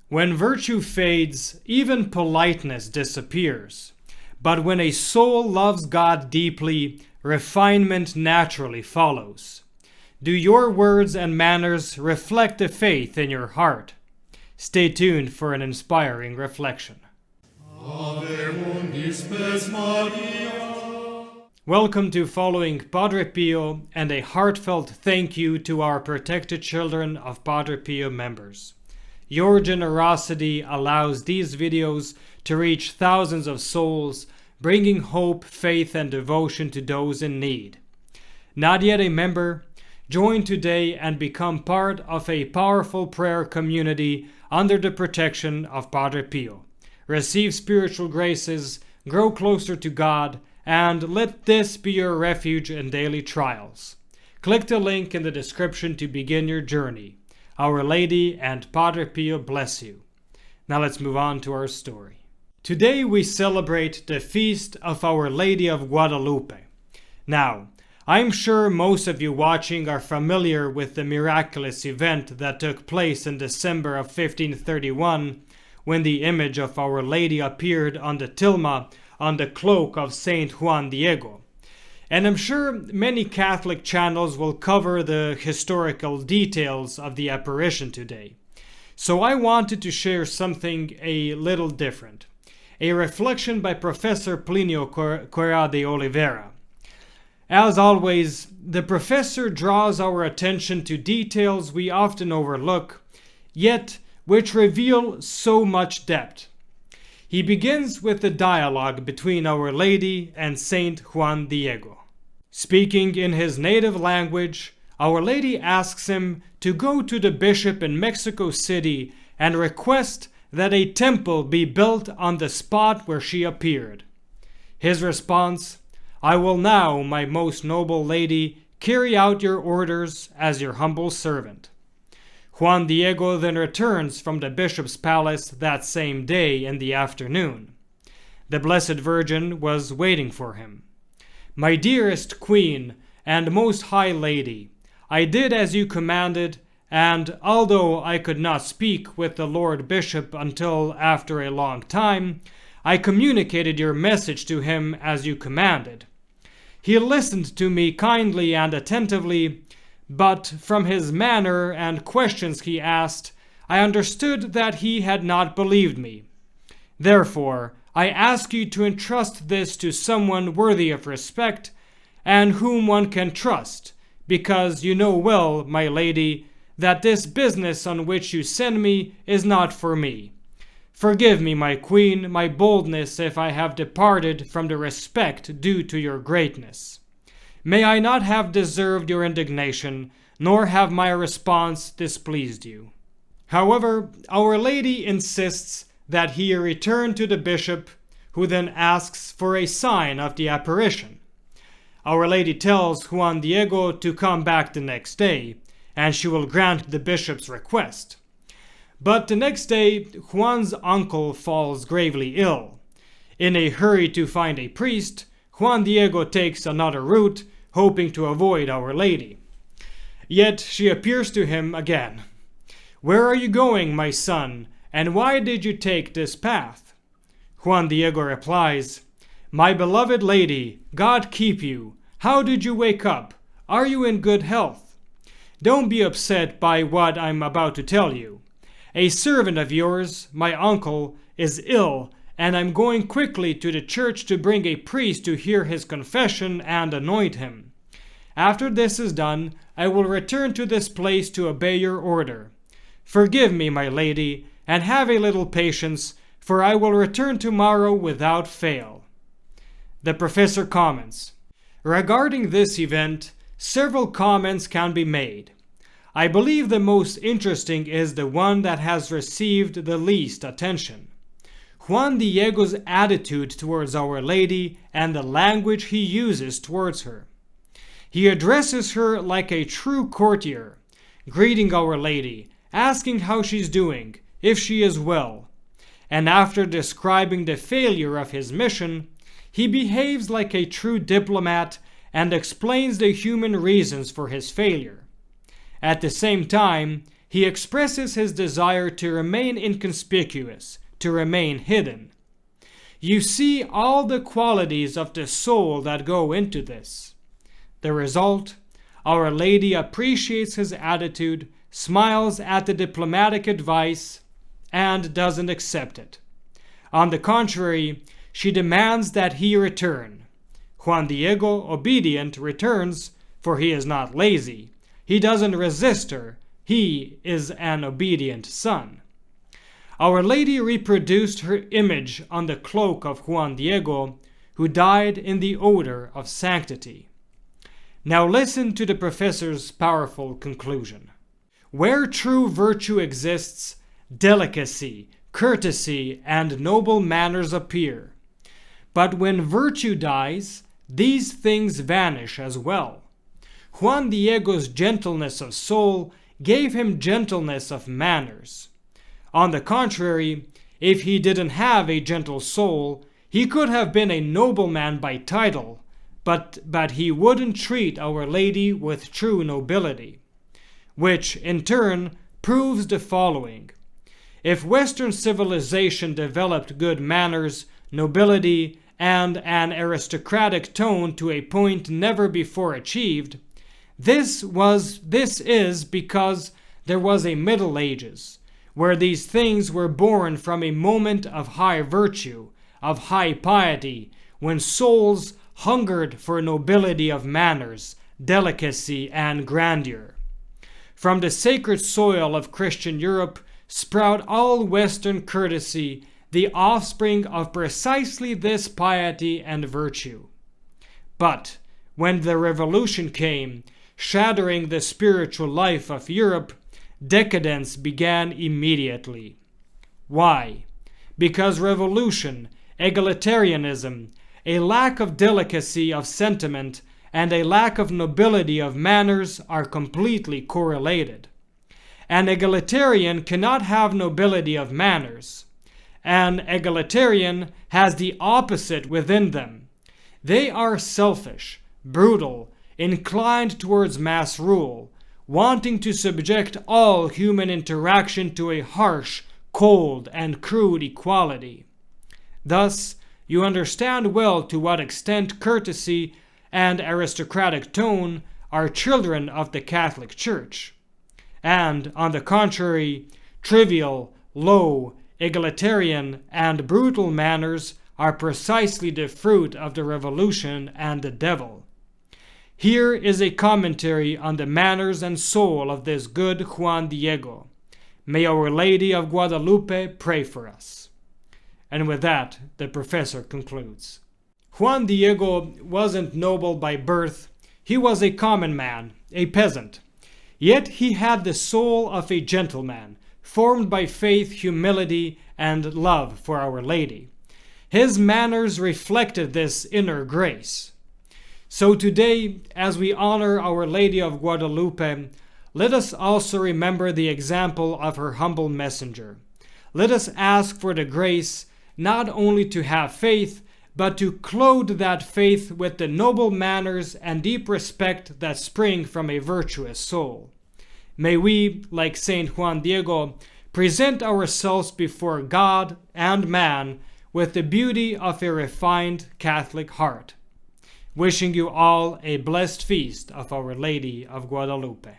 When virtue fades, even politeness disappears. But when a soul loves God deeply, refinement naturally follows. Do your words and manners reflect the faith in your heart? Stay tuned for an inspiring reflection. Welcome to Following Padre Pio and a heartfelt thank you to our protected children of Padre Pio members. Your generosity allows these videos to reach thousands of souls, bringing hope, faith, and devotion to those in need. Not yet a member? Join today and become part of a powerful prayer community under the protection of Padre Pio. Receive spiritual graces, grow closer to God, and let this be your refuge in daily trials. Click the link in the description to begin your journey. Our Lady and Padre Pio bless you. Now let's move on to our story. Today we celebrate the feast of Our Lady of Guadalupe. Now, I'm sure most of you watching are familiar with the miraculous event that took place in December of 1531, when the image of Our Lady appeared on the tilma on the cloak of Saint Juan Diego. And I'm sure many Catholic channels will cover the historical details of the apparition today. So I wanted to share something a little different. A reflection by Professor Plinio Correa de Oliveira. As always, the professor draws our attention to details we often overlook, yet which reveal so much depth. He begins with the dialogue between Our Lady and Saint Juan Diego. Speaking in his native language, Our Lady asks him to go to the bishop in Mexico City and request that a temple be built on the spot where she appeared. His response, "I will now, my most noble lady, carry out your orders as your humble servant." Juan Diego then returns from the bishop's palace that same day in the afternoon. The Blessed Virgin was waiting for him. "My dearest Queen and most high Lady, I did as you commanded, and although I could not speak with the Lord Bishop until after a long time, I communicated your message to him as you commanded. He listened to me kindly and attentively, but from his manner and questions he asked, I understood that he had not believed me. Therefore, I ask you to entrust this to someone worthy of respect and whom one can trust, because you know well, my lady, that this business on which you send me is not for me. Forgive me, my queen, my boldness if I have departed from the respect due to your greatness. May I not have deserved your indignation, nor have my response displeased you." However, Our Lady insists that he return to the bishop, who then asks for a sign of the apparition. Our Lady tells Juan Diego to come back the next day, and she will grant the bishop's request. But the next day, Juan's uncle falls gravely ill. In a hurry to find a priest, Juan Diego takes another route, hoping to avoid Our Lady. Yet she appears to him again. "Where are you going, my son, and why did you take this path?" Juan Diego replies, "My beloved lady, God keep you. How did you wake up? Are you in good health? Don't be upset by what I'm about to tell you. A servant of yours, my uncle, is ill, and I'm going quickly to the church to bring a priest to hear his confession and anoint him. After this is done, I will return to this place to obey your order. Forgive me, my lady, and have a little patience, for I will return tomorrow without fail." The professor comments, "Regarding this event, several comments can be made. I believe the most interesting is the one that has received the least attention. Juan Diego's attitude towards Our Lady and the language he uses towards her. He addresses her like a true courtier, greeting Our Lady, asking how she's doing, if she is well. And after describing the failure of his mission, he behaves like a true diplomat and explains the human reasons for his failure. At the same time, he expresses his desire to remain inconspicuous, to remain hidden. You see all the qualities of the soul that go into this. The result, Our Lady appreciates his attitude, smiles at the diplomatic advice, and doesn't accept it. On the contrary, she demands that he return. Juan Diego, obedient, returns, for he is not lazy. He doesn't resist her. He is an obedient son. Our Lady reproduced her image on the cloak of Juan Diego, who died in the odor of sanctity. Now listen to the professor's powerful conclusion. Where true virtue exists, delicacy, courtesy, and noble manners appear. But when virtue dies, these things vanish as well. Juan Diego's gentleness of soul gave him gentleness of manners. On the contrary, if he didn't have a gentle soul, he could have been a nobleman by title, but he wouldn't treat Our Lady with true nobility. Which, in turn, proves the following. If Western civilization developed good manners, nobility, and an aristocratic tone to a point never before achieved, this is because there was a Middle Ages, where these things were born from a moment of high virtue, of high piety, when souls hungered for nobility of manners, delicacy, and grandeur. From the sacred soil of Christian Europe sprout all Western courtesy, the offspring of precisely this piety and virtue. But when the Revolution came, shattering the spiritual life of Europe, decadence began immediately. Why? Because revolution, egalitarianism, a lack of delicacy of sentiment, and a lack of nobility of manners are completely correlated. An egalitarian cannot have nobility of manners. An egalitarian has the opposite within them. They are selfish, brutal, inclined towards mass rule, wanting to subject all human interaction to a harsh, cold, and crude equality. Thus, you understand well to what extent courtesy and aristocratic tone are children of the Catholic Church. And, on the contrary, trivial, low, egalitarian, and brutal manners are precisely the fruit of the Revolution and the devil. Here is a commentary on the manners and soul of this good Juan Diego. May Our Lady of Guadalupe pray for us. And with that, the professor concludes. Juan Diego wasn't noble by birth. He was a common man, a peasant. Yet he had the soul of a gentleman, formed by faith, humility, and love for Our Lady. His manners reflected this inner grace. So today, as we honor Our Lady of Guadalupe, let us also remember the example of her humble messenger. Let us ask for the grace not only to have faith, but to clothe that faith with the noble manners and deep respect that spring from a virtuous soul. May we, like Saint Juan Diego, present ourselves before God and man with the beauty of a refined Catholic heart. Wishing you all a blessed feast of Our Lady of Guadalupe.